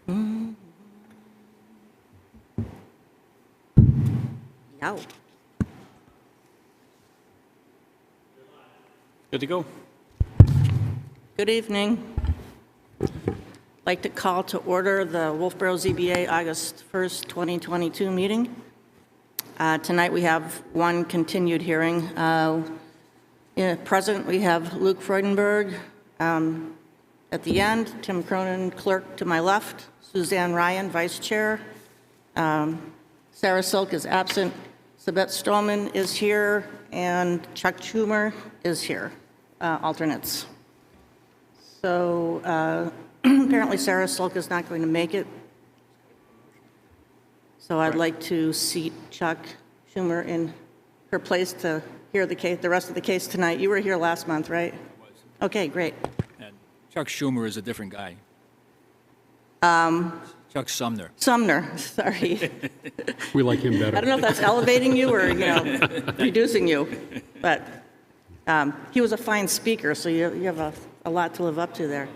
Yow. Good to go. Good evening. I'd like to call to order the Wolfeboro ZBA August 1st, 2022 meeting. Tonight we have one continued hearing. Present we have Luke Freudenberg at the end, Tim Cronin, clerk to my left, Suzanne Ryan, vice chair. Sarah Silk is absent. Sabette Stroman is here, and Chuck Schumer is here, alternates. So apparently Sarah Silk is not going to make it. So I'd like to seat Chuck Schumer in her place to hear the case, the rest of the case tonight. You were here last month, right? I was. Okay, great. And Chuck Schumer is a different guy. Chuck Sumner. Sumner, sorry. We like him better. I don't know if that's elevating you or, reducing you, but he was a fine speaker, so you have a lot to live up to there.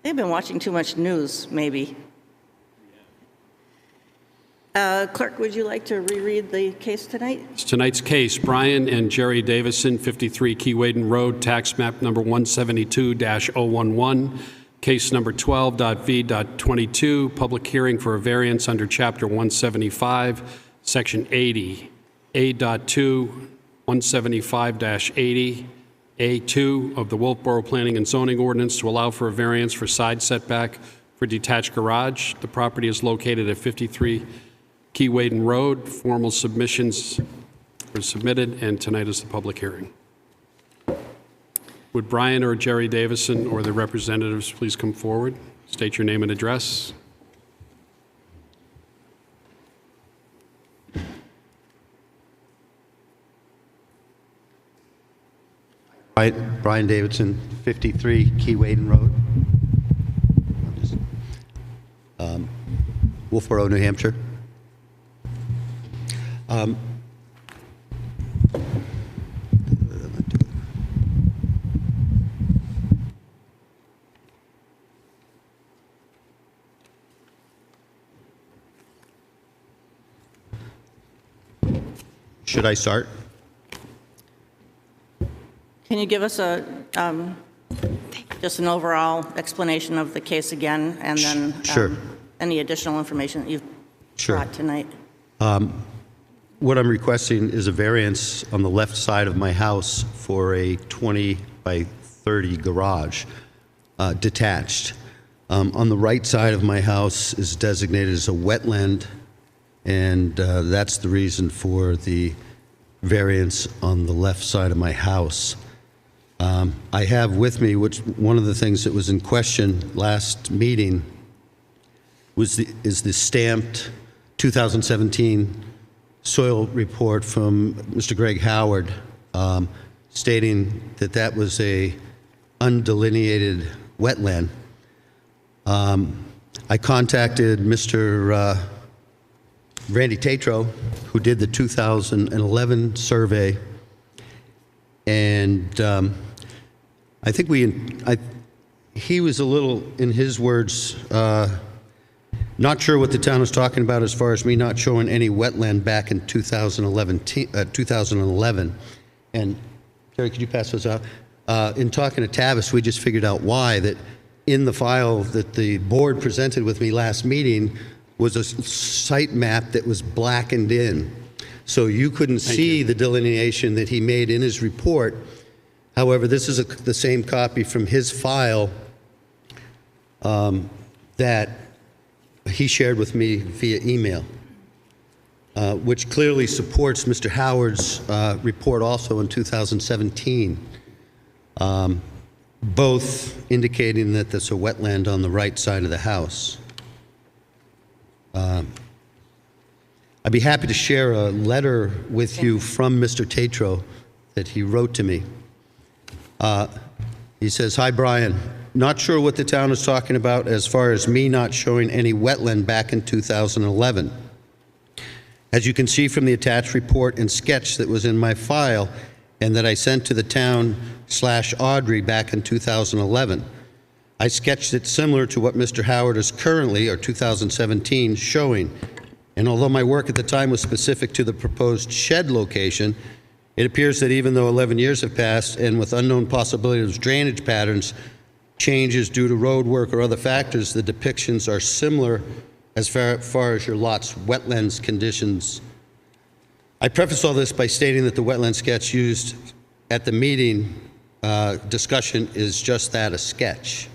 They've been watching too much news, maybe. Clerk, would you like to reread the case tonight? Tonight's case, Brian and Jerry Davison, 53 Keywaden Road, tax map number 172-011, case number 12.v.22, public hearing for a variance under Chapter 175, Section 80, A.2, 175-80, A2 of the Wolfeboro Planning and Zoning Ordinance to allow for a variance for side setback for detached garage. The property is located at 53 Keywaden Road. Formal submissions were submitted, and tonight is the public hearing. Would Brian or Jerry Davison or the representatives please come forward? State your name and address. Brian Davidson, 53 Keywaden Road, Wolfeboro, New Hampshire. Should I start? Can you give us just an overall explanation of the case again, and then Sure. Any additional information that you've Sure. brought tonight? What I'm requesting is a variance on the left side of my house for a 20 by 30 garage, detached. On the right side of my house is designated as a wetland, and that's the reason for the variance on the left side of my house. I have with me, which one of the things that was in question last meeting is the stamped 2017 soil report from Mr. Greg Howard, stating that that was a undelineated wetland. I contacted Mr. Randy Tatro, who did the 2011 survey, and I think he was a little, in his words, not sure what the town is talking about as far as me not showing any wetland back in 2011. And Carrie, could you pass those out? In talking to Tavis, we just figured out why, that in the file that the board presented with me last meeting was a site map that was blackened in. So you couldn't see the delineation that he made in his report. However, this is the same copy from his file that he shared with me via email, which clearly supports Mr. Howard's report also in 2017, both indicating that there's a wetland on the right side of the house. I'd be happy to share a letter with you from Mr. Tatro that he wrote to me. He says, "Hi, Brian. Not sure what the town is talking about as far as me not showing any wetland back in 2011. As you can see from the attached report and sketch that was in my file and that I sent to the town/Audrey back in 2011, I sketched it similar to what Mr. Howard is currently, or 2017, showing. And although my work at the time was specific to the proposed shed location, it appears that even though 11 years have passed and with unknown possibilities of drainage patterns, changes due to road work or other factors, the depictions are similar as far as your lot's wetlands conditions. I preface all this by stating that the wetland sketch used at the meeting discussion is just that, a sketch.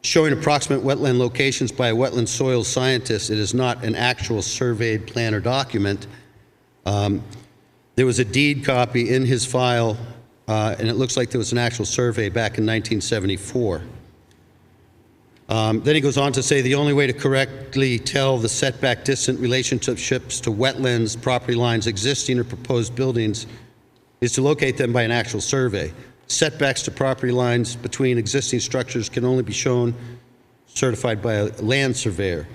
Showing approximate wetland locations by a wetland soil scientist, it is not an actual surveyed plan or document. There was a deed copy in his file, and it looks like there was an actual survey back in 1974. Then he goes on to say the only way to correctly tell the setback distant relationships to wetlands, property lines, existing or proposed buildings is to locate them by an actual survey. Setbacks to property lines between existing structures can only be shown certified by a land surveyor.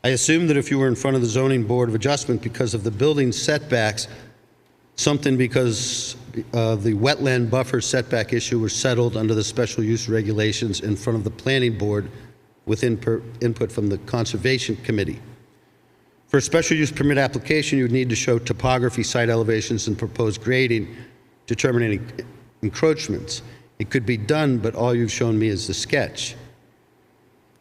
I assume that if you were in front of the Zoning Board of Adjustment because of the building setbacks, something because the wetland buffer setback issue was settled under the special use regulations in front of the Planning Board with input from the Conservation Committee. For a special use permit application, you would need to show topography, site elevations, and proposed grading, determine any encroachments. It could be done, but all you've shown me is the sketch.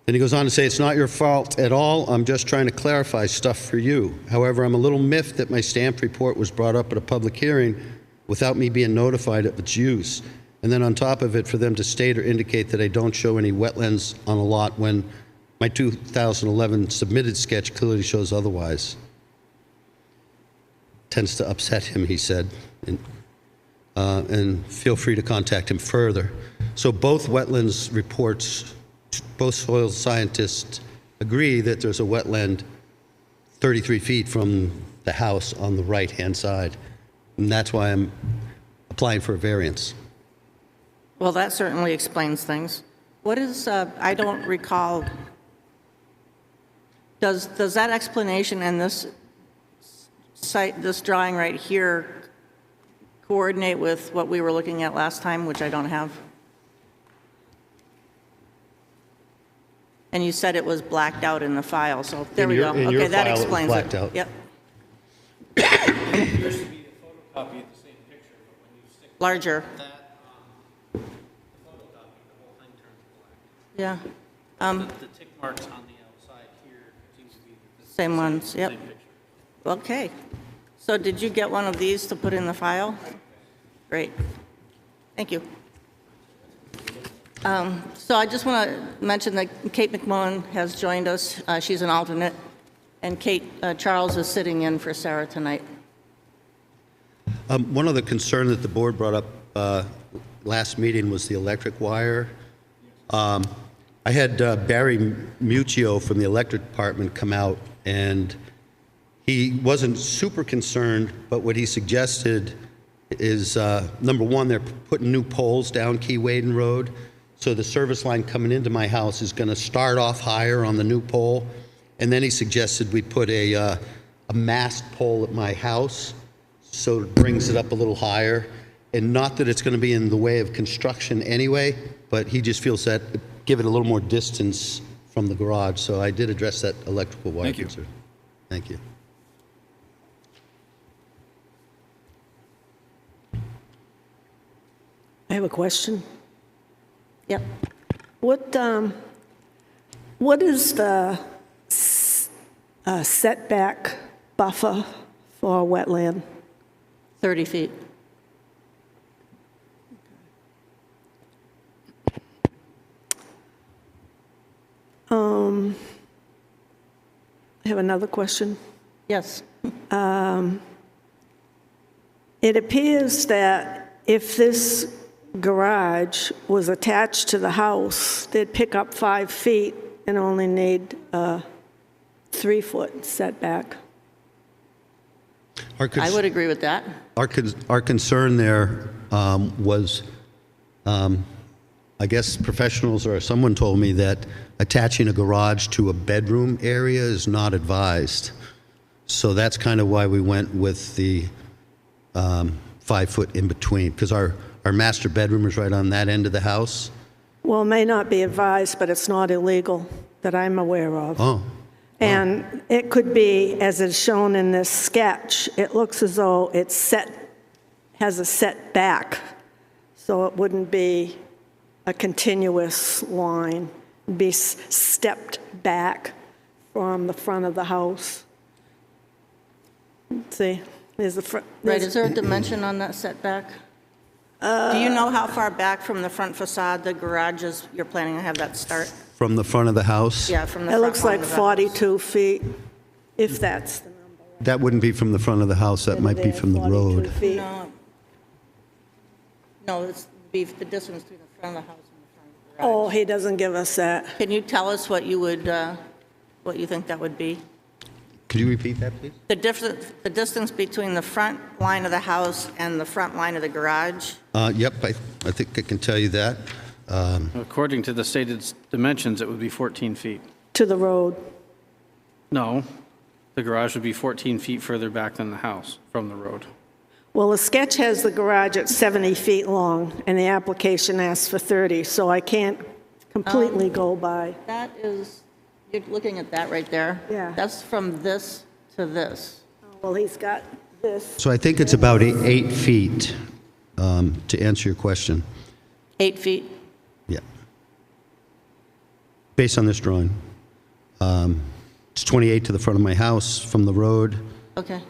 Then he goes on to say, it's not your fault at all. I'm just trying to clarify stuff for you. However, I'm a little miffed that my stamped report was brought up at a public hearing without me being notified of its use. And then on top of it, for them to state or indicate that I don't show any wetlands on a lot when my 2011 submitted sketch clearly shows otherwise. Tends to upset him, he said. And feel free to contact him further. So both wetlands reports, both soil scientists agree that there's a wetland 33 feet from the house on the right-hand side. And that's why I'm applying for a variance. Well, that certainly explains things. What is, I don't recall, does that explanation and this site, this drawing right here, coordinate with what we were looking at last time, which I don't have? And you said it was blacked out in the file, so there we go. In your Okay, that file, it was explains blacked it. out. Yep. There should be a photocopy of the same picture, but when you stick Larger. that on the photocopy, the whole thing turns black. Yeah. The tick marks on the outside here seem to be the Same ones, yep. same picture. Okay. So did you get one of these to put in the file? Great. Thank you. So I just want to mention that Kate McMullen has joined us. She's an alternate. And Kate, Charles is sitting in for Sarah tonight. One other concern that the board brought up last meeting was the electric wire. I had Barry Muccio from the electric department come out, and he wasn't super concerned, but what he suggested is, number one, they're putting new poles down Key Waden Road, so the service line coming into my house is going to start off higher on the new pole, and then he suggested we put a mast pole at my house, so it brings it up a little higher, and not that it's going to be in the way of construction anyway, but he just feels that give it a little more distance from the garage, so I did address that electrical wire Thank you. concern. Thank you. I have a question. Yep. What is the setback buffer for wetland? 30 feet. I have another question. Yes. It appears that if this garage was attached to the house, they'd pick up 5 feet and only need a 3-foot setback. I would agree with that. Our concern there was, I guess professionals or someone told me that attaching a garage to a bedroom area is not advised. So that's kind of why we went with the 5 foot in between, because our master bedroom is right on that end of the house. Well, it may not be advised, but it's not illegal that I'm aware of. Oh, And it could be, as is shown in this sketch, it looks as though it's has a setback, so it wouldn't be a continuous line, it'd be stepped back from the front of the house. See, there's the front. Right, is there a dimension on that setback? Do you know how far back from the front facade the garage is, you're planning to have that start? from the front of the house? Yeah, from the It front looks line like of the house. 42 feet, if that's the number. That wouldn't be from the front of the house, that might be from the 42 road. feet. No. No, it's the distance between the front of the house and the front of the garage. Oh, he doesn't give us that. Can you tell us what you would, what you think that would be? Could you repeat that, please? The distance between the front line of the house and the front line of the garage? Yep, I think I can tell you that. According to the stated dimensions, it would be 14 feet. To the road. No, the garage would be 14 feet further back than the house from the road. Well, the sketch has the garage at 70 feet long, and the application asks for 30, so I can't completely go by. That is, you're looking at that right there? Yeah. That's from this to this. Well, he's got this. So I think it's about 8 feet, to answer your question. 8 feet? Yeah. Based on this drawing. It's 28 to the front of my house from the road. Okay.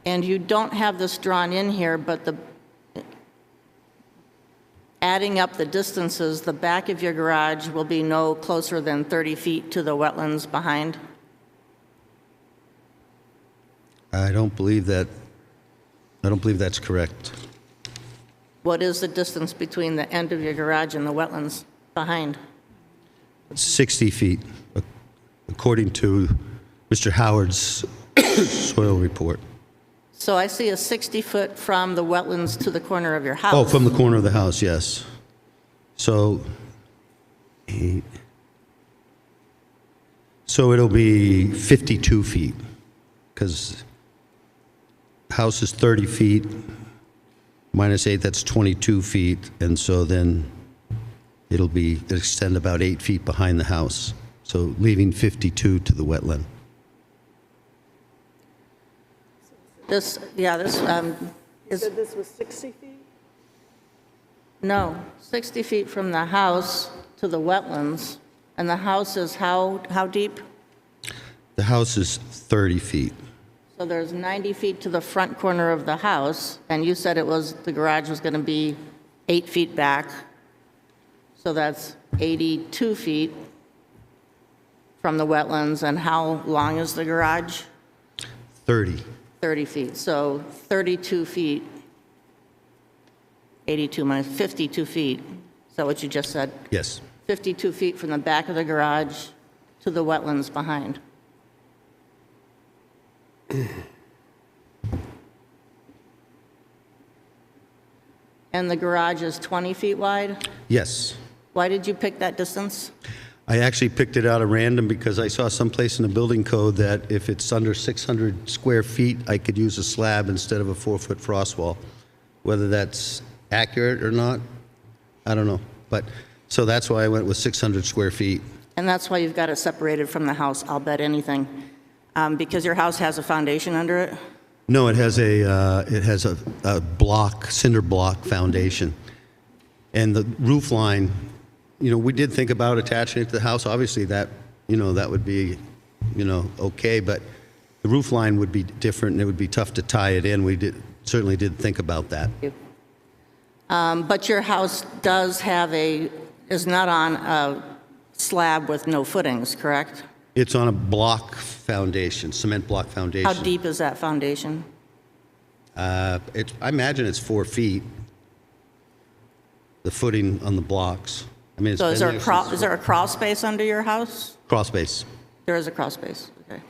And you don't have this drawn in here, but adding up the distances, the back of your garage will be no closer than 30 feet to the wetlands behind? I don't believe that's correct. What is the distance between the end of your garage and the wetlands behind? 60 feet, according to Mr. Howard's soil report. So I see a 60-foot from the wetlands to the corner of your house. Oh, from the corner of the house, yes. So, it'll be 52 feet, because house is 30 feet, minus 8, that's 22 feet, and so then it'll extend about 8 feet behind the house, so leaving 52 to the wetland. This, yeah, this is, Said this was 60 feet? no, 60 feet from the house to the wetlands, and the house is how deep? The house is 30 feet. So there's 90 feet to the front corner of the house, and you said the garage was going to be 8 feet back, so that's 82 feet from the wetlands, and how long is the garage? 30. 30 feet, so 32 feet, 82 minus 52 feet. Is that what you just said? Yes. 52 feet from the back of the garage to the wetlands behind. And the garage is 20 feet wide? Yes. Why did you pick that distance? I actually picked it out at random because I saw someplace in the building code that if it's under 600 square feet, I could use a slab instead of a 4-foot frost wall. Whether that's accurate or not, I don't know. But, so that's why I went with 600 square feet. And that's why you've got it separated from the house, I'll bet anything. Because your house has a foundation under it? No, it has a block, cinder block foundation. And the roof line, we did think about attaching it to the house. Obviously, that would be, okay, but the roof line would be different, and it would be tough to tie it in. We certainly did think about that. But your house is not on a slab with no footings, correct? It's on a block foundation, cement block foundation. How deep is that foundation? I imagine it's 4 feet, the footing on the blocks. I mean, it's So is been there there since- a crawl space under your house? Crawl space. There is a crawl space, okay.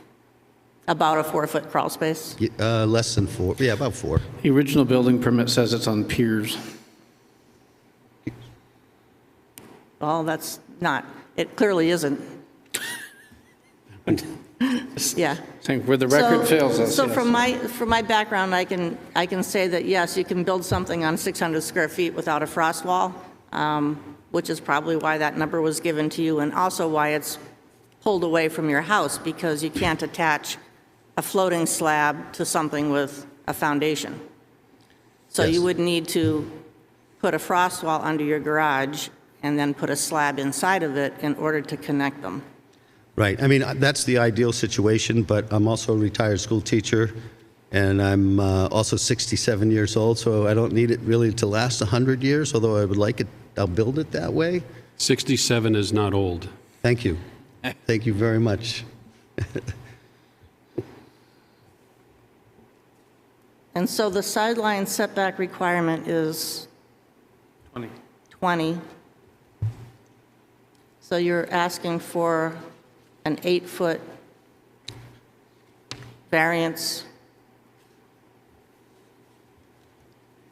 About a 4-foot crawl space? Less than 4, yeah, about 4. The original building permit says it's on piers. Well, that's not, it clearly isn't. Yeah. Saying where the record So- fails us. So yes. from my background, I can say that, yes, you can build something on 600 square feet without a frost wall, which is probably why that number was given to you, and also why it's pulled away from your house, because you can't attach a floating slab to something with a foundation. So Yes. you would need to put a frost wall under your garage and then put a slab inside of it in order to connect them. Right. I mean, that's the ideal situation, but I'm also a retired school teacher, and I'm also 67 years old, so I don't need it really to last 100 years, although I would like it, I'll build it that way. 67 is not old. Thank you. Thank you very much. And so the sideline setback requirement is 20. 20. So you're asking for an 8-foot variance.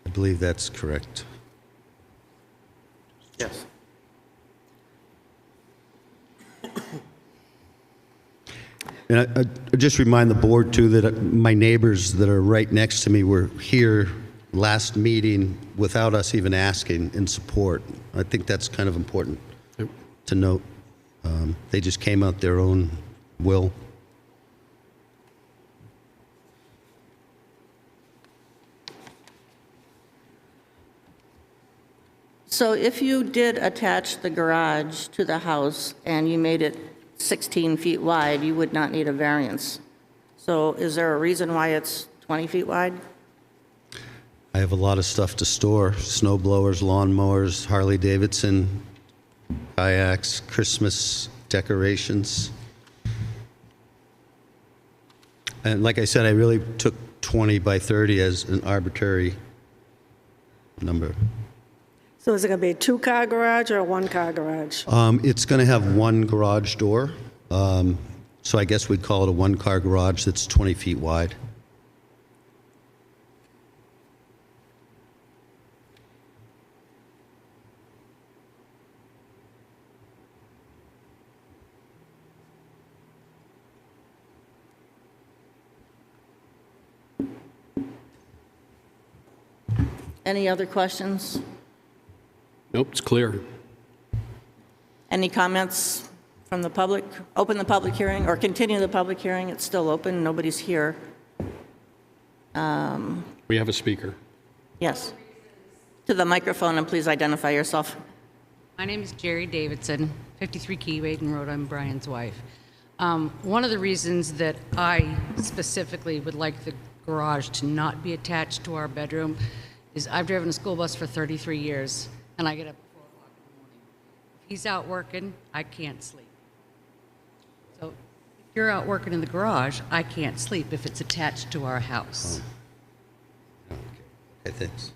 I believe that's correct. Yes. And I just remind the board, too, that my neighbors that are right next to me were here last meeting without us even asking in support. I think that's kind of important Yep. to note. They just came out their own will. So if you did attach the garage to the house and you made it 16 feet wide, you would not need a variance. So is there a reason why it's 20 feet wide? I have a lot of stuff to store: snow blowers, lawn mowers, Harley Davidson, kayaks, Christmas decorations. And like I said, I really took 20 by 30 as an arbitrary number. So is it going to be a two-car garage or a one-car garage? It's going to have one garage door, so I guess we'd call it a one-car garage that's 20 feet wide. Any other questions? Nope, it's clear. Any comments from the public? Open the public hearing or continue the public hearing? It's still open, nobody's here. We have a speaker. Yes. To the microphone, and please identify yourself. My name is Jerry Davidson, 53 Keywaden Road. I'm Brian's wife. One of the reasons that I specifically would like the garage to not be attached to our bedroom is I've driven a school bus for 33 years, and I get up at 4 o'clock in the morning. If he's out working, I can't sleep. So if you're out working in the garage, I can't sleep if it's attached to our house. Okay, thanks.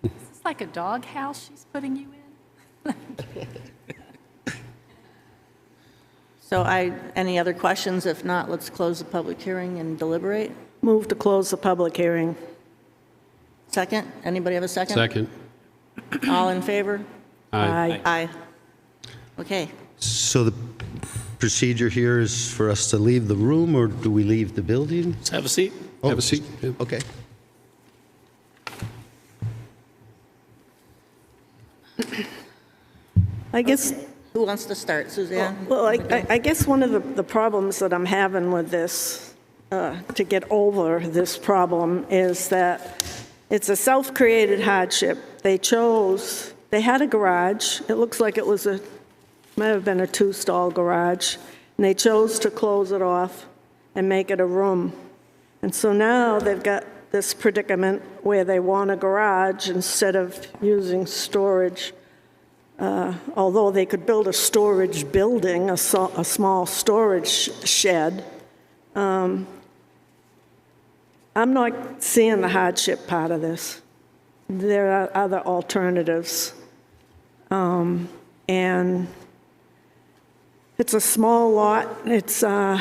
Is this like a dog house she's putting you in? So any other questions? If not, let's close the public hearing and deliberate. Move to close the public hearing. Second? Anybody have a second? Second. All in favor? Aye. Aye. Okay. So the procedure here is for us to leave the room, or do we leave the building? Let's have a seat. Have a seat. Yeah. Okay. I guess, Who wants to start? Suzanne? well, I guess one of the problems that I'm having with this, to get over this problem, is that it's a self-created hardship. They had a garage. It looks like it might have been a two-stall garage, and they chose to close it off and make it a room. And so now they've got this predicament where they want a garage instead of using storage. Although they could build a storage building, a small storage shed, I'm not seeing the hardship part of this. There are other alternatives. And it's a small lot. It's, what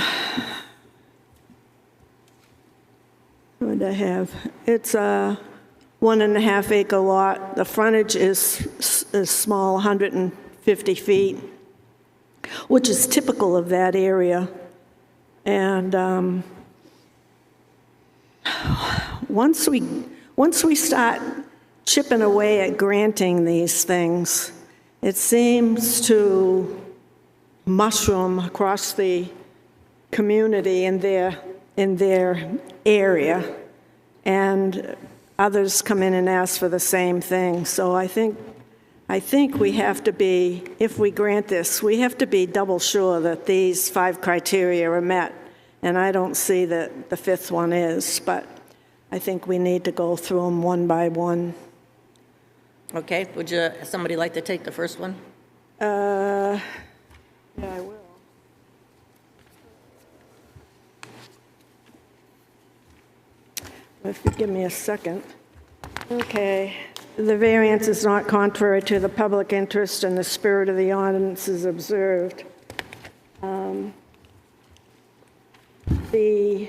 do I have? It's a 1.5 acre lot. The frontage is small, 150 feet. which is typical of that area. And once we start chipping away at granting these things, it seems to mushroom across the community in their area, and others come in and ask for the same thing. So I think we have to be, if we grant this, we have to be double sure that these 5 criteria are met. And I don't see that the 5th one is, but I think we need to go through them one by one. Okay, would somebody like to take the first one? Yeah, I will. If you give me a second. Okay. The variance is not contrary to the public interest and the spirit of the ordinance is observed. The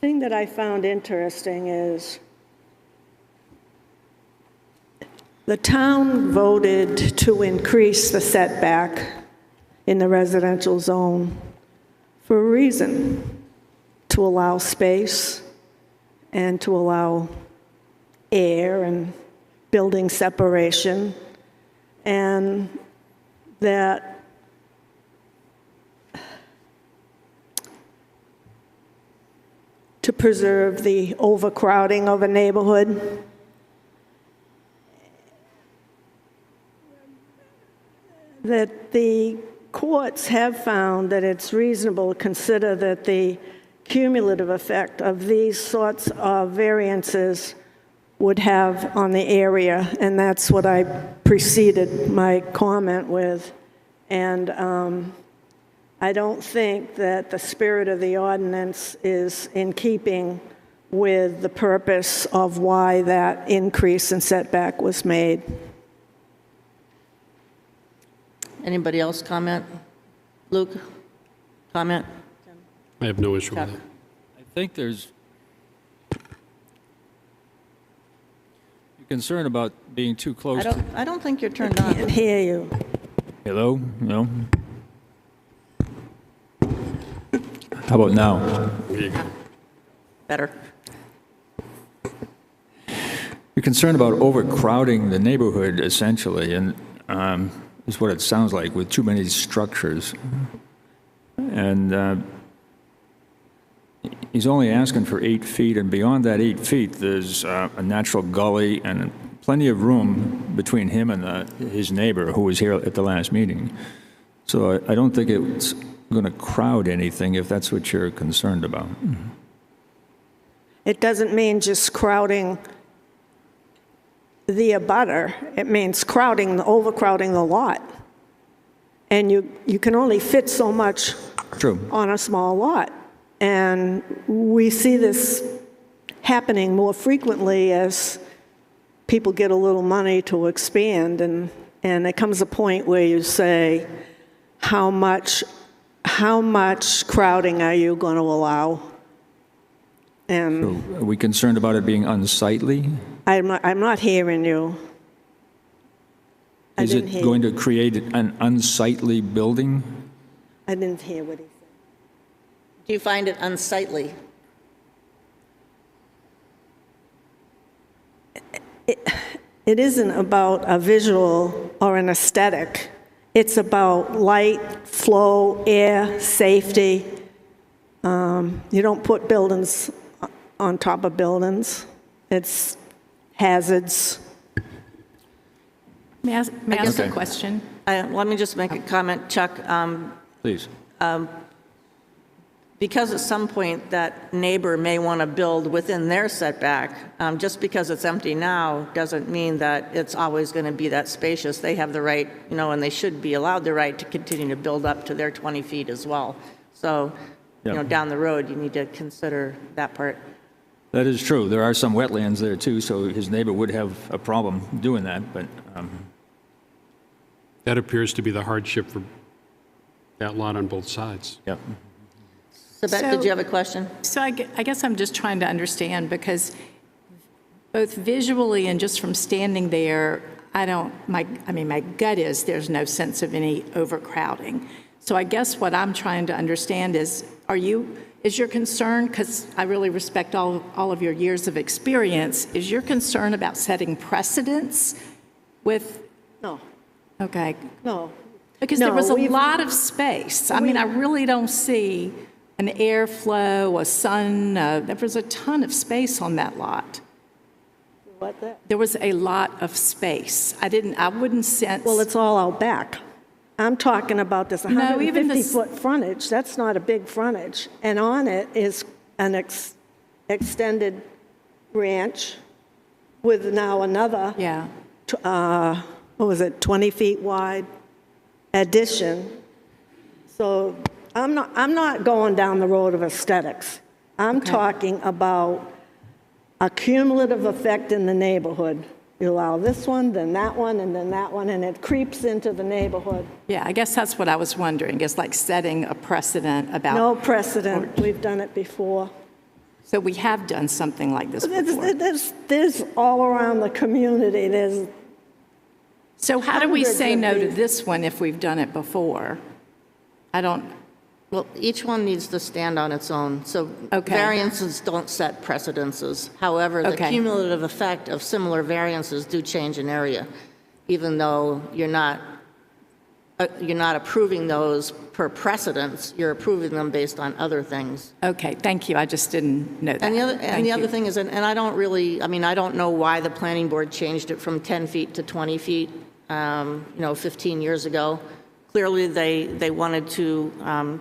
thing that I found interesting is the town voted to increase the setback in the residential zone for a reason, to allow space and to allow air and building separation, and that to preserve the overcrowding of a neighborhood. That the courts have found that it's reasonable to consider that the cumulative effect of these sorts of variances would have on the area, and that's what I preceded my comment with. And I don't think that the spirit of the ordinance is in keeping with the purpose of why that increase in setback was made. Anybody else comment? Luke, comment? I have no issue with Chuck? it. I think there's concern about being too close to... I don't think you're turned Can't on. hear you. Hello? No? How about now? There you go. Better. You're concerned about overcrowding the neighborhood, essentially, and is what it sounds like, with too many structures. And he's only asking for 8 feet, and beyond that 8 feet, there's a natural gully and plenty of room between him and his neighbor, who was here at the last meeting. So I don't think it's going to crowd anything, if that's what you're concerned about. It doesn't mean just crowding the abutter. It means overcrowding the lot. And you can only fit so much True. on a small lot. And we see this happening more frequently as people get a little money to expand, and there comes a point where you say, how much crowding are you going to allow? And So are we concerned about it being unsightly? I'm not hearing you. I Is didn't it hear going you. to create an unsightly building? I didn't hear what he said. Do you find it unsightly? It isn't about a visual or an aesthetic. It's about light, flow, air, safety. You don't put buildings on top of buildings. It's hazards. May I ask a Okay. question? Let me just make a comment, Chuck. Please. Because at some point that neighbor may want to build within their setback, just because it's empty now doesn't mean that it's always going to be that spacious. They have the right, and they should be allowed the right to continue to build up to their 20 feet as well. So, Yeah. down the road, you need to consider that part. That is true. There are some wetlands there, too, so his neighbor would have a problem doing that, but That appears to be the hardship for that lot on both sides. yeah. Sabette, did you have a question? So I guess I'm just trying to understand, because both visually and just from standing there, my gut is there's no sense of any overcrowding. So I guess what I'm trying to understand is your concern, because I really respect all of your years of experience, is your concern about setting precedents with, No, okay, no. because there No, was a we've- lot of space. I mean, I really don't see an airflow, a sun, there was a ton of space on that lot. What the? There was a lot of space. I wouldn't sense. Well, it's all out back. I'm talking about this No, even this- 150-foot frontage. That's not a big frontage. And on it is an extended ranch with now another, Yeah, what was it, 20 feet wide addition. So I'm not going down the road of aesthetics. I'm talking about a cumulative effect in the neighborhood. You allow this one, then that one, and then that one, and it creeps into the neighborhood. yeah, I guess that's what I was wondering, is like setting a precedent about. No precedent. We've done it before. So we have done something like this before. There's all around the community, there's, So how do we hundreds say of no to these. this one if we've done it before? Well, each one needs to stand on its own, so Okay. variances don't set precedences. However, the Okay. cumulative effect of similar variances do change an area, even though you're not approving those per precedence, you're approving them based on other things. Okay, thank you, I just didn't know that. And Thank the other you. thing is, and I don't really, I don't know why the planning board changed it from 10 feet to 20 feet, 15 years ago. Clearly, they wanted to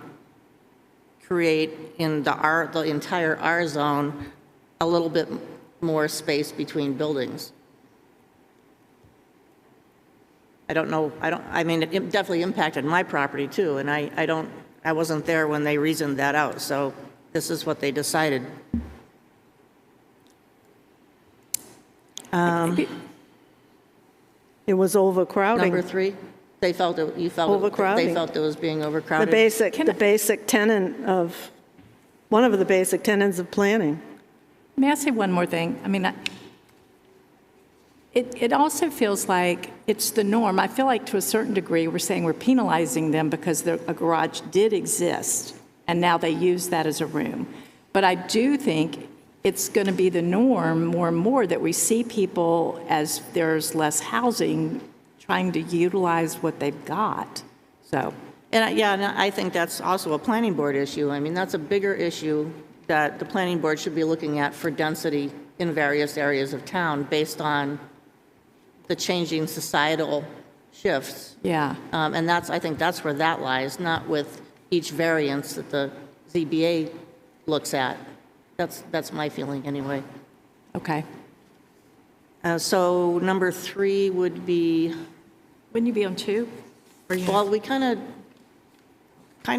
create in the entire R zone a little bit more space between buildings. I don't know, it definitely impacted my property too, and I wasn't there when they reasoned that out, so this is what they decided. it was overcrowding. Number 3, you felt they Overcrowding. felt it was being The overcrowded. basic tenant of, one of the basic tenets of planning. May I say one more thing? It also feels like it's the norm. I feel like to a certain degree, we're saying we're penalizing them because a garage did exist, and now they use that as a room. But I do think it's going to be the norm more and more that we see people, as there's less housing, trying to utilize what they've got. So, And I think that's also a planning board issue. That's a bigger issue that the planning board should be looking at for density in various areas of town based on the changing societal shifts. yeah. And I think that's where that lies, not with each variance that the ZBA looks at. That's my feeling anyway. Okay. So number 3 would be, Wouldn't you be on 2? well, we kind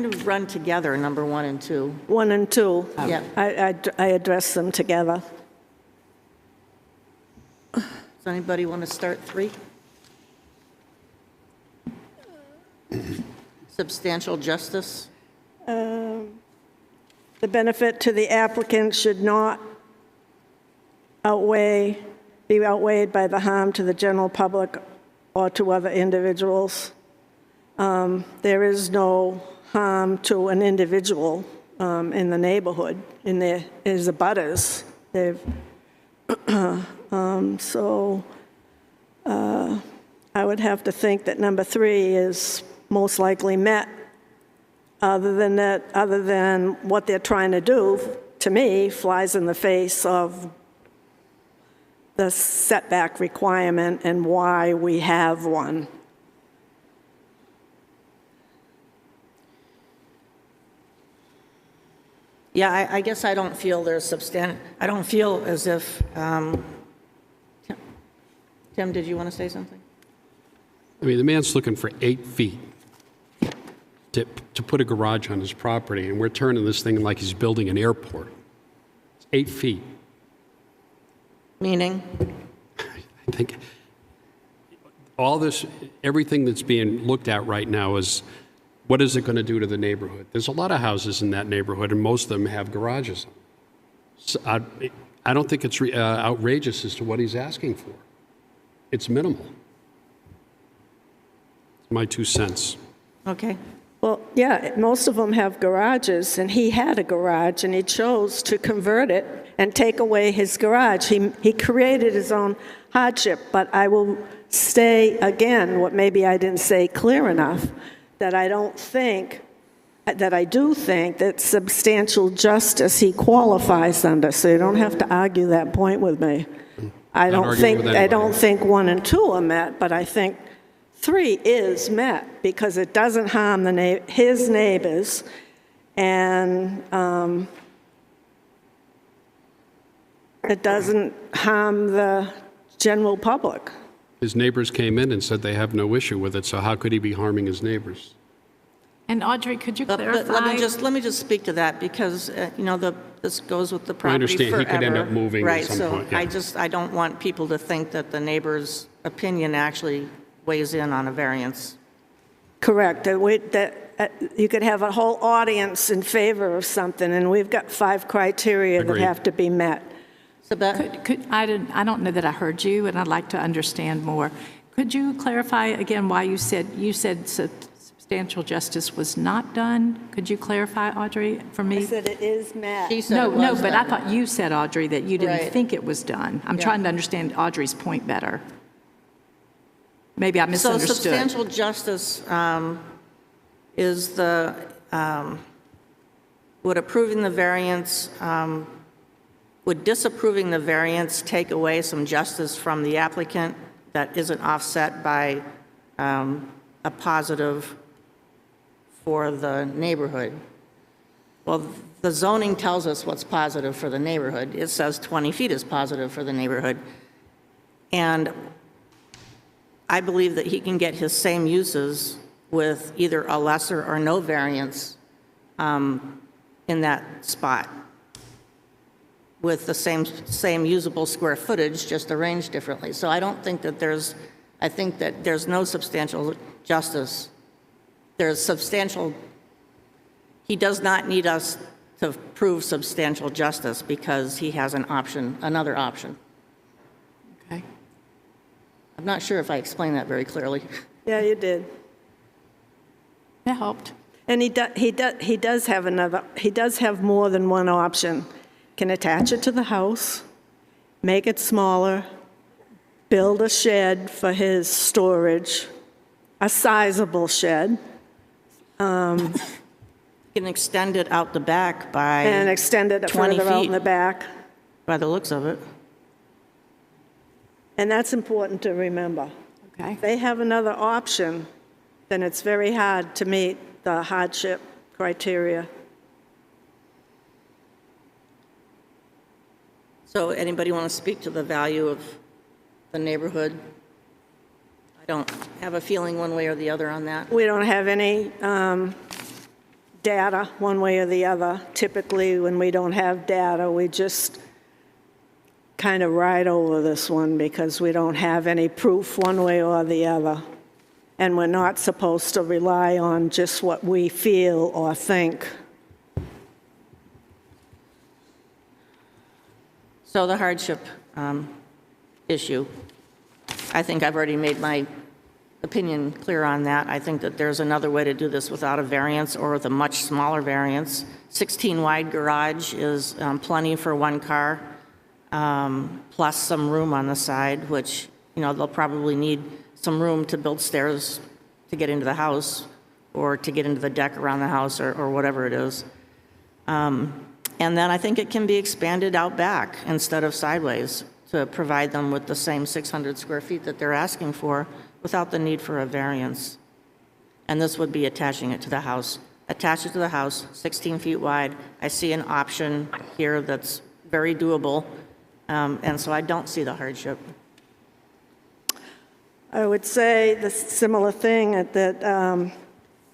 of run together, number 1 and 2. 1 and 2. Yeah. I addressed them together. Does anybody want to start 3? Substantial justice. The benefit to the applicant should not be outweighed by the harm to the general public or to other individuals. There is no harm to an individual in the neighborhood, there is abutters. So I would have to think that number 3 is most likely met. Other than what they're trying to do, to me, flies in the face of the setback requirement and why we have one. Yeah, I guess I don't feel I don't feel as if, Tim, did you want to say something? The man's looking for 8 feet to put a garage on his property, and we're turning this thing like he's building an airport. It's 8 feet. Meaning? I think everything that's being looked at right now is, what is it going to do to the neighborhood? There's a lot of houses in that neighborhood, and most of them have garages. So I don't think it's outrageous as to what he's asking for. It's minimal. It's my 2 cents. Okay. Well, yeah, most of them have garages, and he had a garage, and he chose to convert it and take away his garage. He created his own hardship, but I will say again, what maybe I didn't say clear enough, that I do think that substantial justice he qualifies under, so you don't have to argue that point with me. I don't think 1 and 2 are met, but I think 3 is met because it doesn't harm his neighbors, and it doesn't harm the general public. His neighbors came in and said they have no issue with it, so how could he be harming his neighbors? And Audrey, could you But clarify? let me just speak to that because, this goes with the property understand he could end forever. up moving at some point, yeah. Right, I don't want people to think that the neighbor's opinion actually weighs in on a variance. Correct. You could have a whole audience in favor of something, and we've got 5 criteria that Agreed. have to be met. I don't know that I heard you, and I'd like to understand more. Could you clarify again why you said substantial justice was not done? Could you clarify, Audrey, for me? I said it is met. She said No, it no, was but I done. thought you said, Audrey, that you didn't Right. think it was done. I'm Yeah. trying to understand Audrey's point better. Maybe I So misunderstood. substantial justice is would approving the variance, would disapproving the variance take away some justice from the applicant that isn't offset by a positive for the neighborhood? Well, the zoning tells us what's positive for the neighborhood. It says 20 feet is positive for the neighborhood. And I believe that he can get his same uses with either a lesser or no variance in that spot, with the same usable square footage, just arranged differently. So I don't think that I think that there's no substantial justice. There's substantial, he does not need us to prove substantial justice because he has another option. Okay. I'm not sure if I explained that very clearly. Yeah, you did. That helped. And he does have more than one option. Can attach it to the house, make it smaller, build a shed for his storage, a sizable shed, You can extend it out the back by and extend it 20 further out feet. in the back. by the looks of it. And that's important to remember. Okay. If they have another option, then it's very hard to meet the hardship criteria. So anybody want to speak to the value of the neighborhood? I don't have a feeling one way or the other on that. We don't have any data one way or the other. Typically, when we don't have data, we just kind of ride over this one because we don't have any proof one way or the other. And we're not supposed to rely on just what we feel or think. So the hardship issue, I think I've already made my opinion clear on that. I think that there's another way to do this without a variance or with a much smaller variance. 16-wide garage is plenty for one car, plus some room on the side, which, they'll probably need some room to build stairs to get into the house or to get into the deck around the house or whatever it is. And then I think it can be expanded out back instead of sideways to provide them with the same 600 square feet that they're asking for without the need for a variance. And this would be attaching it to the house. Attach it to the house, 16 feet wide. I see an option here that's very doable, and so I don't see the hardship. I would say the similar thing that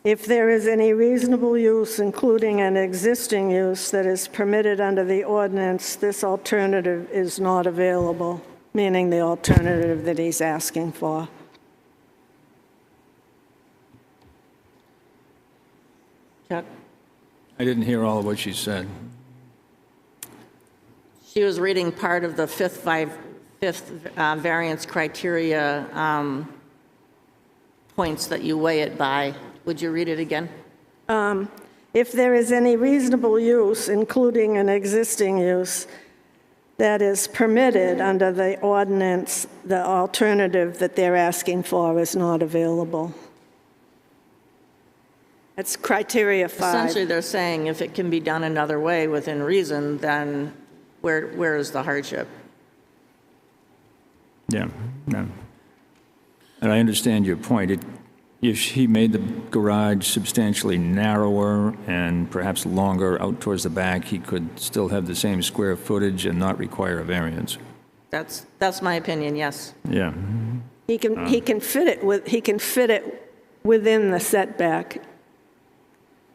if there is any reasonable use, including an existing use that is permitted under the ordinance, this alternative is not available, meaning the alternative that he's asking for. Chuck? I didn't hear all of what she said. She was reading part of the fifth variance criteria points that you weigh it by. Would you read it again? If there is any reasonable use, including an existing use, that is permitted under the ordinance, the alternative that they're asking for is not available. That's criteria 5. Essentially, they're saying if it can be done another way within reason, then where is the hardship? Yeah, no. And I understand your point. If he made the garage substantially narrower and perhaps longer out towards the back, he could still have the same square footage and not require a variance. That's my opinion, yes. Yeah. He can fit it within the setback,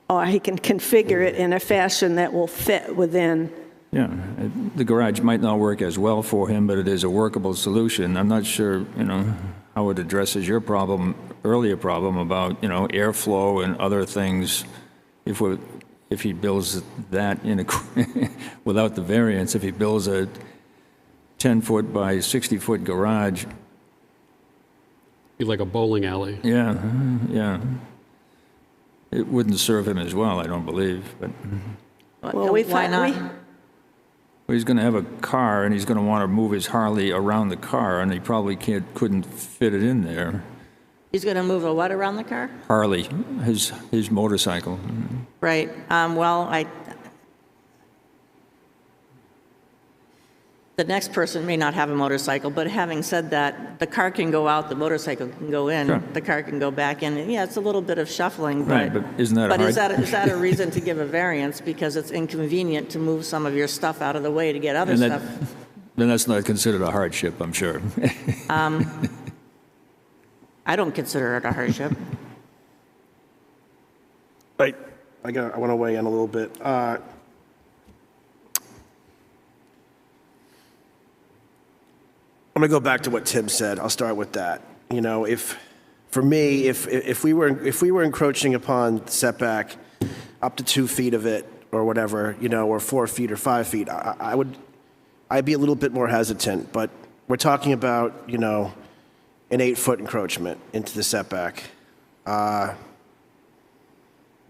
or he can configure it in a fashion that will fit within. Yeah, the garage might not work as well for him, but it is a workable solution. I'm not sure, how it addresses your earlier problem about, airflow and other things. If he builds that without the variance, if he builds a 10-foot by 60-foot garage. Be like a bowling alley. Yeah. It wouldn't serve him as well, I don't believe, but. Well, Why not? Well, he's going to have a car, and he's going to want to move his Harley around the car, and he probably couldn't fit it in there. He's going to move a what around the car? Harley, his motorcycle. Right. The next person may not have a motorcycle, but having said that, the car can go out, the motorcycle can go in, Sure. the car can go back in. Yeah, it's a little bit of shuffling, Right, but isn't that a is hard- is that a reason to give a variance because it's inconvenient to move some of your stuff out of the way to get other And stuff? then that's not considered a hardship, I'm sure. I don't consider it a hardship. I want to weigh in a little bit. I'm going to go back to what Tim said. I'll start with that. If we were encroaching upon setback up to 2 feet of it or whatever, or 4 feet or 5 feet, I'd be a little bit more hesitant. But we're talking about, an 8-foot encroachment into the setback.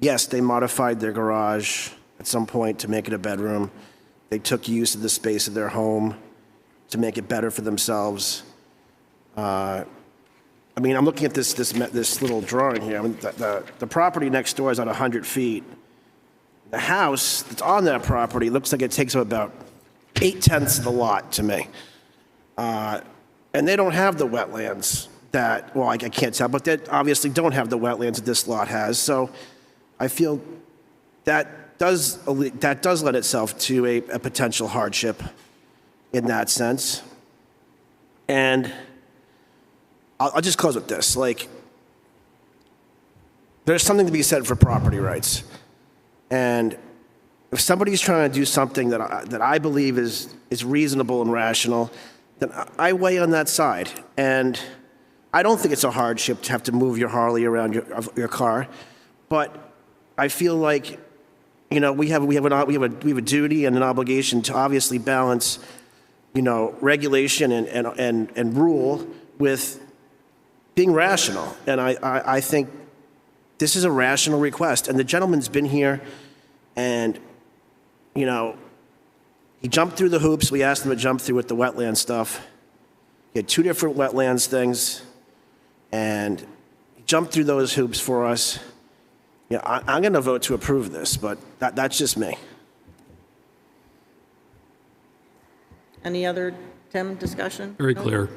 Yes, they modified their garage at some point to make it a bedroom. They took use of the space of their home to make it better for themselves. I'm looking at this little drawing here. The property next door is at 100 feet. The house that's on that property looks like it takes up about 8/10 of the lot to me. And they don't have the wetlands that, well, I can't tell, but they obviously don't have the wetlands that this lot has. So I feel that does lend itself to a potential hardship in that sense. And I'll just close with this. There's something to be said for property rights. And if somebody's trying to do something that I believe is reasonable and rational, then I weigh on that side. And I don't think it's a hardship to have to move your Harley around your car. But I feel like, we have a duty and an obligation to obviously balance regulation and rule with being rational. And I think this is a rational request. And the gentleman's been here and, he jumped through the hoops. We asked him to jump through with the wetland stuff. He had 2 different wetlands things. And he jumped through those hoops for us. I'm going to vote to approve this, but that's just me. Any other, Tim, discussion? Very No? clear.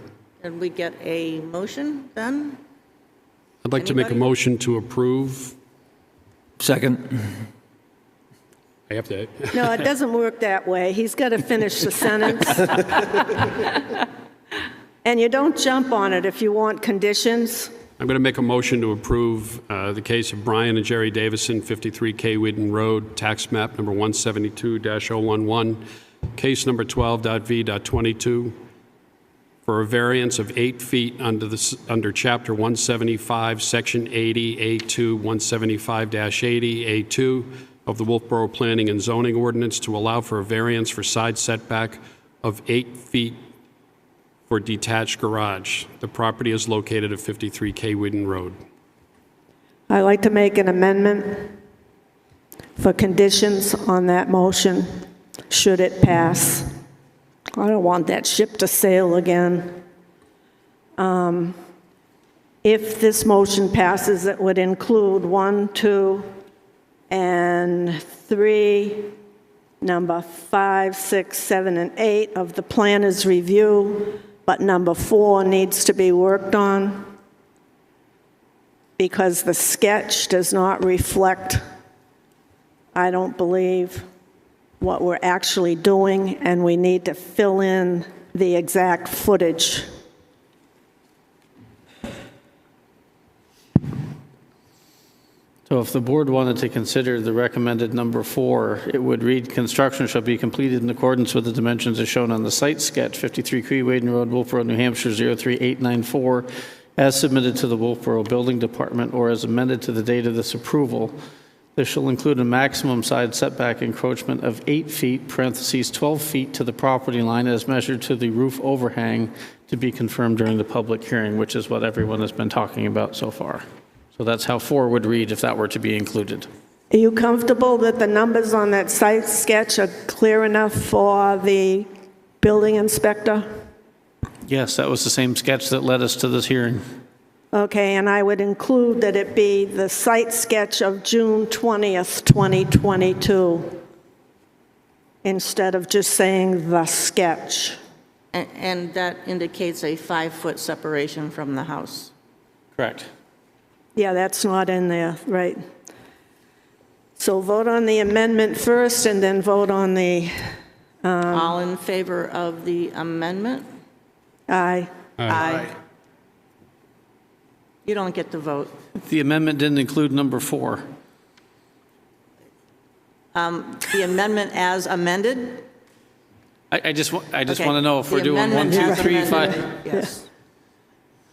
Can we get a motion then? I'd like to make a Anybody? motion to approve. Second. I have to. No, it doesn't work that way. He's got to finish the sentence. And you don't jump on it if you want conditions. I'm going to make a motion to approve the case of Brian and Jerry Davison, 53 K. Whedon Road, tax map number 172-011, case number 12.v.22, for a variance of 8 feet under Chapter 175, Section 80, A2, 175-80, A2, of the Wolfeboro Planning and Zoning Ordinance to allow for a variance for side setback of 8 feet for detached garage. The property is located at 53 K. Whedon Road. I'd like to make an amendment for conditions on that motion, should it pass. I don't want that ship to sail again. If this motion passes, it would include 1, 2, and 3, number 5, 6, 7, and 8 of the planner's review, but number 4 needs to be worked on because the sketch does not reflect, I don't believe, what we're actually doing, and we need to fill in the exact footage. So if the board wanted to consider the recommended number 4, it would read, "Construction shall be completed in accordance with the dimensions as shown on the site sketch, 53 K. Whedon Road, Wolfeboro, New Hampshire, 03894, as submitted to the Wolfeboro Building Department or as amended to the date of this approval. This shall include a maximum side setback encroachment of 8 feet, parentheses 12 feet to the property line as measured to the roof overhang to be confirmed during the public hearing," which is what everyone has been talking about so far. So that's how 4 would read if that were to be included. Are you comfortable that the numbers on that site sketch are clear enough for the building inspector? Yes, that was the same sketch that led us to this hearing. Okay, and I would include that it be the site sketch of June 20th, 2022, instead of just saying the sketch. And that indicates a 5-foot separation from the house. Correct. Yeah, that's not in there, right. So vote on the amendment first and then vote on the, All in favor of the amendment? aye. Aye. You don't get to vote. The amendment didn't include number 4. The amendment as amended? I just want Okay. to know if The we're doing 1, amendment 2, as 3, amended. 5. Yes.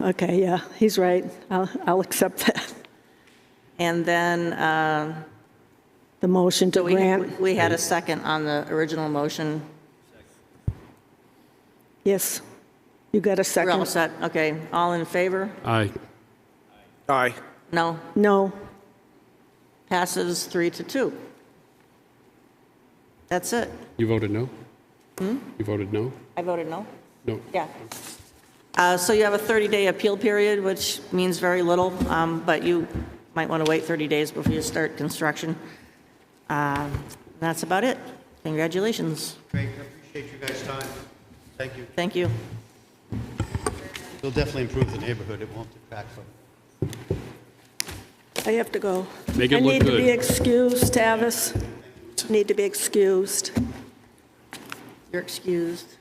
Okay, yeah, he's right. I'll accept that. And then, The motion to so grant, we had a second on the original motion. yes. You got a We're all second? set, okay. All in favor? Aye. Aye. No? No. Passes 3-2. That's it. You voted no? You voted no? I voted no? No. Yeah. So you have a 30-day appeal period, which means very little, but you might want to wait 30 days before you start construction. That's about it. Congratulations. Great, I appreciate you guys' time. Thank you. Thank you. It'll definitely improve the neighborhood, it won't detract from. I have to go. Make it look I need to be good. excused, Tavis. Need to be excused. You're excused.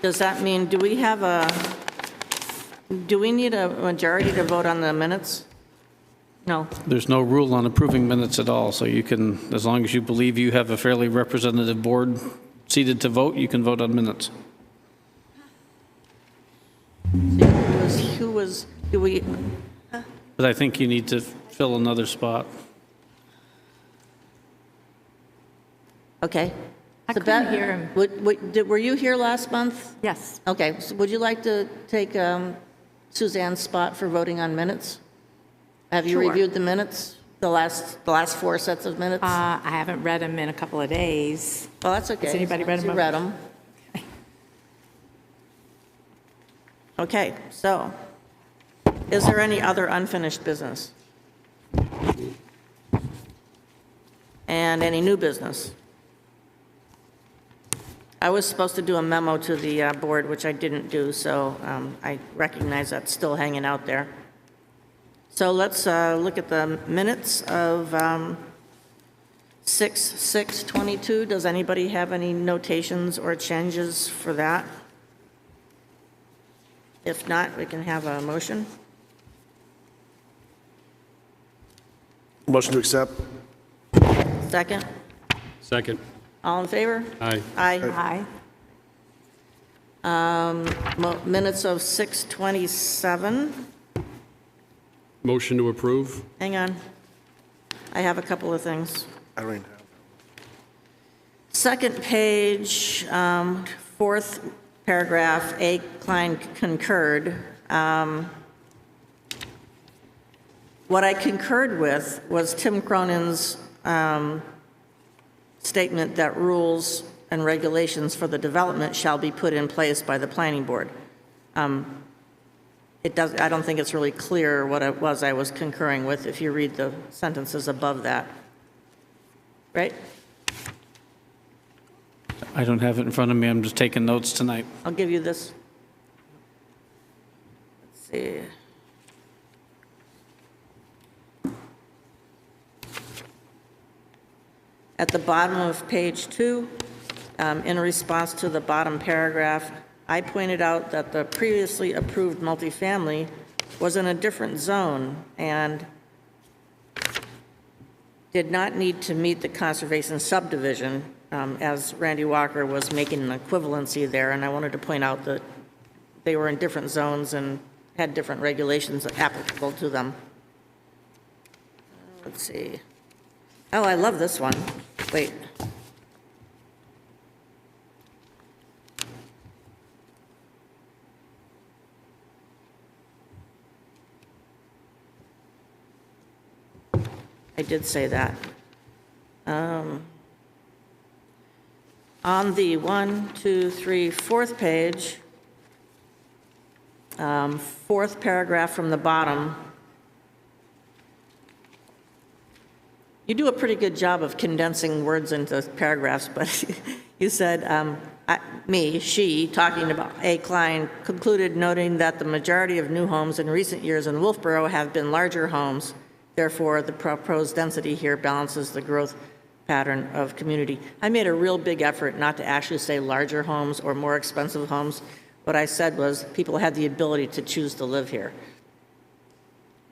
Does that mean, do we need a majority to vote on the minutes? No. There's no rule on approving minutes at all, so you can, as long as you believe you have a fairly representative board seated to vote, you can vote on minutes. Do we, But I think you need to fill another spot. okay. I So couldn't Beth, hear him. Were you here last month? Yes. Okay, so would you like to take Suzanne's spot for voting on minutes? Have you Sure. reviewed the minutes, the last 4 sets of minutes? I haven't read them in a couple of days. Well, that's okay. Has anybody read since them? You read them. Okay, so, is there any other unfinished business? And any new business? I was supposed to do a memo to the board, which I didn't do, so I recognize that's still hanging out there. So let's look at the minutes of 6/6/22. Does anybody have any notations or changes for that? If not, we can have a motion. Motion to accept? Second? Second. All in favor? Aye. Aye. Aye. Minutes of 6/27. Motion to approve? Hang on. I have a couple of things. I don't even have. Second page, fourth paragraph, A. Klein concurred. What I concurred with was Tim Cronin's statement that rules and regulations for the development shall be put in place by the planning board. I don't think it's really clear what it was I was concurring with if you read the sentences above that. Right? I don't have it in front of me. I'm just taking notes tonight. I'll give you this. Let's see. At the bottom of page 2, in response to the bottom paragraph, I pointed out that the previously approved multifamily was in a different zone and did not need to meet the conservation subdivision, as Randy Walker was making an equivalency there, and I wanted to point out that they were in different zones and had different regulations applicable to them. Let's see. Oh, I love this one. Wait. I did say that. On the 4th page, fourth paragraph from the bottom, you do a pretty good job of condensing words into paragraphs, but you said, she, talking about A. Klein, concluded noting that the majority of new homes in recent years in Wolfeboro have been larger homes. Therefore, the proposed density here balances the growth pattern of community. I made a real big effort not to actually say larger homes or more expensive homes. What I said was people had the ability to choose to live here.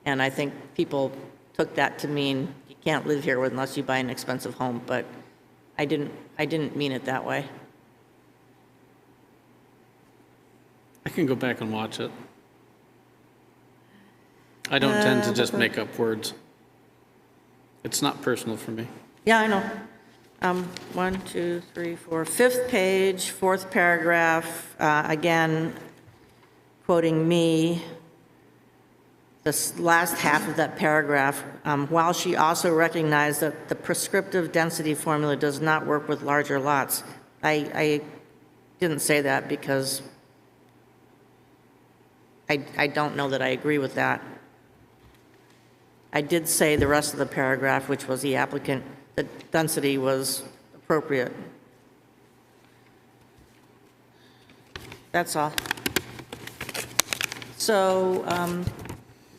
And I think people took that to mean you can't live here unless you buy an expensive home, but I didn't mean it that way. I can go back and watch it. I don't tend to just make up words. It's not personal for me. Yeah, I know. 1, 2, 3, 4. Fifth page, fourth paragraph, again, quoting me, this last half of that paragraph, while she also recognized that the prescriptive density formula does not work with larger lots. I didn't say that because I don't know that I agree with that. I did say the rest of the paragraph, which was the applicant, the density was appropriate. That's all. So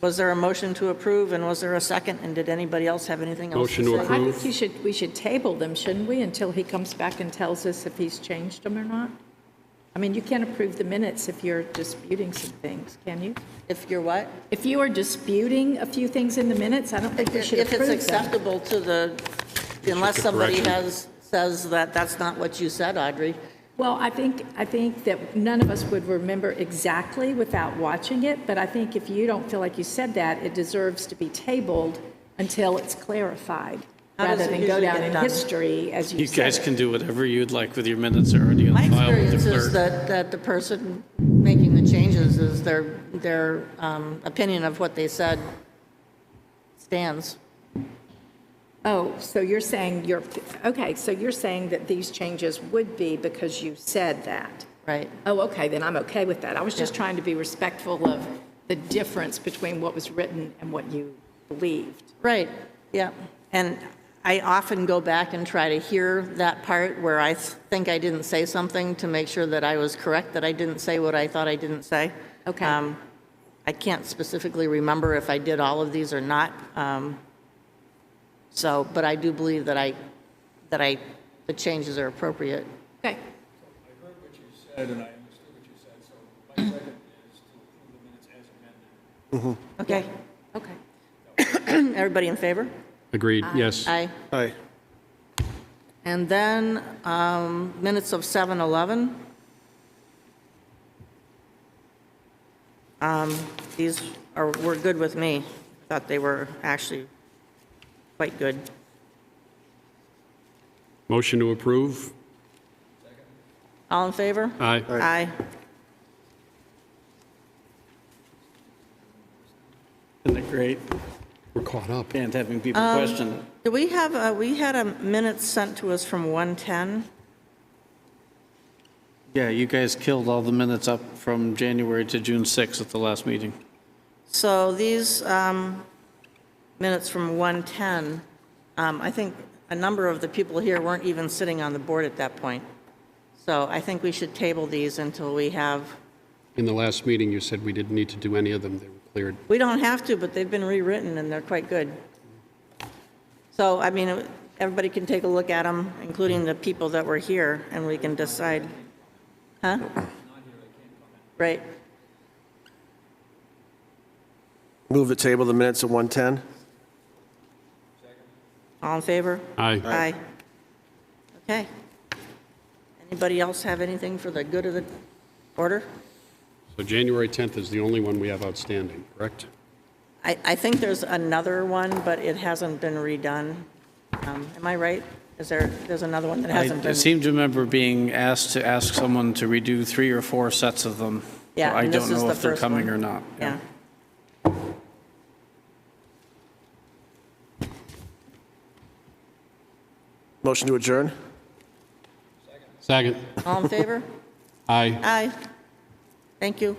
was there a motion to approve, and was there a second, and did anybody else have anything else to say? Motion to I approve. think we should table them, shouldn't we, until he comes back and tells us if he's changed them or not? I mean, you can't approve the minutes if you're disputing some things, can you? If you're what? If you are disputing a few things in the minutes, I don't think we should If approve it's them. acceptable to the, unless get somebody correction. says that that's not what you said, Audrey. Well, I think that none of us would remember exactly without watching it, but I think if you don't feel like you said that, it deserves to be tabled until it's clarified, How does rather it than go usually down get in done? history as you You said guys it. can do whatever you'd like with your minutes already on My file with experience the is clerk. that the person making the changes is their opinion of what they said stands. Oh, so you're saying so you're saying that these changes would be because you said that? Right. Oh, okay, then I'm okay with that. I was just trying to be respectful of the difference between what was written and what you believed. Right, yeah. And I often go back and try to hear that part where I think I didn't say something to make sure that I was correct, that I didn't say what I thought I didn't say. Okay. I can't specifically remember if I did all of these or not. But I do believe that the changes are appropriate. Okay. I heard what you said, and I understood what you said, so my second is to approve the minutes as amended. Okay. Everybody in favor? Agreed, yes. Aye. Aye. And then minutes of 7/11. These were good with me. Thought they were actually quite good. Motion to approve? All in favor? Aye. Aye. Isn't it great? We're caught up. And having people question it. Do we have, we had a minute sent to us from 110? Yeah, you guys killed all the minutes up from January to June 6th at the last meeting. So these minutes from 110, I think a number of the people here weren't even sitting on the board at that point. So I think we should table these until we have, In the last meeting, you said we didn't need to do any of them. They were cleared. we don't have to, but they've been rewritten and they're quite good. So, I mean, everybody can take a look at them, including the people that were here, and we can decide. Huh? Right. Move the table the minutes of 110. All in favor? Aye. Aye. Okay. Anybody else have anything for the good of the order? So January 10th is the only one we have outstanding, correct? I think there's another one, but it hasn't been redone. Am I right? There's another one that hasn't I been? seem to remember being asked to ask someone to redo 3 or 4 sets of them. Yeah, So I and this don't is know the if they're first coming one. or not. Yeah. Motion to adjourn. Second. All in favor? Aye. Aye. Thank you.